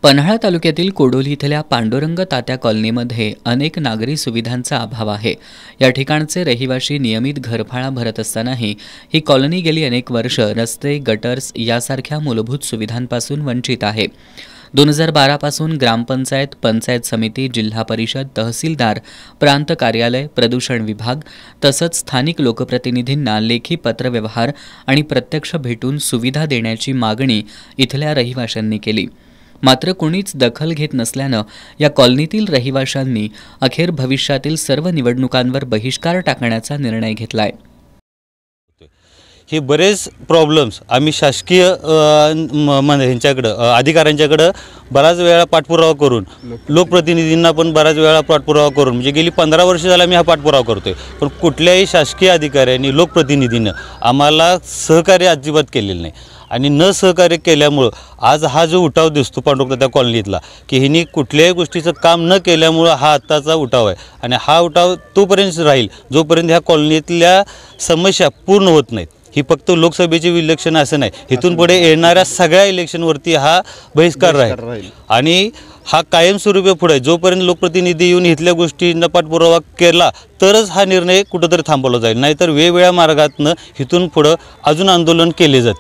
पन्हाळा तालुक्यातील कोडोली इथल्या पांडुरंग तात्या कॉलनीमध्ये अनेक नागरी सुविधांचा अभाव आहे। या ठिकाणचे रहिवासी नियमित घरफाळा भरत असतानाही ही कॉलनी गेली अनेक वर्ष रस्ते, गटर्स यासारख्या मूलभूत सुविधांपासून वंचित आहे। 2012 पासून ग्रामपंचायत, पंचायत समिती, जिल्हा परिषद, तहसीलदार, प्रांत कार्यालय, प्रदूषण विभाग तसंच स्थानिक लोकप्रतिनिधींना लेखी पत्रव्यवहार आणि प्रत्यक्ष भेटून सुविधा देण्याची मागणी इथल्या रहिवाशांनी केली। मात्र कोणीच दखल घेत नसल्यानं या कॉलनीतील रहिवाशांनी अखेर भविष्यातील सर्व निवडणुकांवर बहिष्कार टाकण्याचा निर्णय घेतलाय। हे बरेच प्रॉब्लेम्स आम्ही शासकीय ह्यांच्याकडे अधिकाऱ्यांच्याकडे बराच वेळा पाठपुरावा करून, लोकप्रतिनिधींना पण बराच वेळा पाठपुरावा करून, म्हणजे गेली 15 वर्ष झाला मी हा पाठपुरावा करतोय, पण कुठल्याही शासकीय अधिकाऱ्यांनी, लोकप्रतिनिधींनी आम्हाला सहकार्य अजिबात केलेलं नाही। आणि न सहकार्य केल्यामुळं आज हा जो उठाव दिसतो पांडुरंग त्या कॉलनीतला, की ह्यांनी कुठल्याही गोष्टीचं काम न केल्यामुळं हा आत्ताचा उठाव आहे। आणि हा उठाव तोपर्यंत राहील जोपर्यंत ह्या कॉलनीतल्या समस्या पूर्ण होत नाहीत। ही फक्त लोकसभेचे इलेक्शन असं नाही, इथून पुढे येणाऱ्या सगळ्या इलेक्शनवरती हा बहिष्कार राहील आणि हा कायमस्वरूपी पुढे जोपर्यंत लोकप्रतिनिधी येऊन इथल्या गोष्टींना पाठपुरावा केला तरच हा निर्णय कुठंतरी थांबवला जाईल, नाहीतर वेगवेगळ्या मार्गातनं इथून पुढे अजून आंदोलन केले जातील।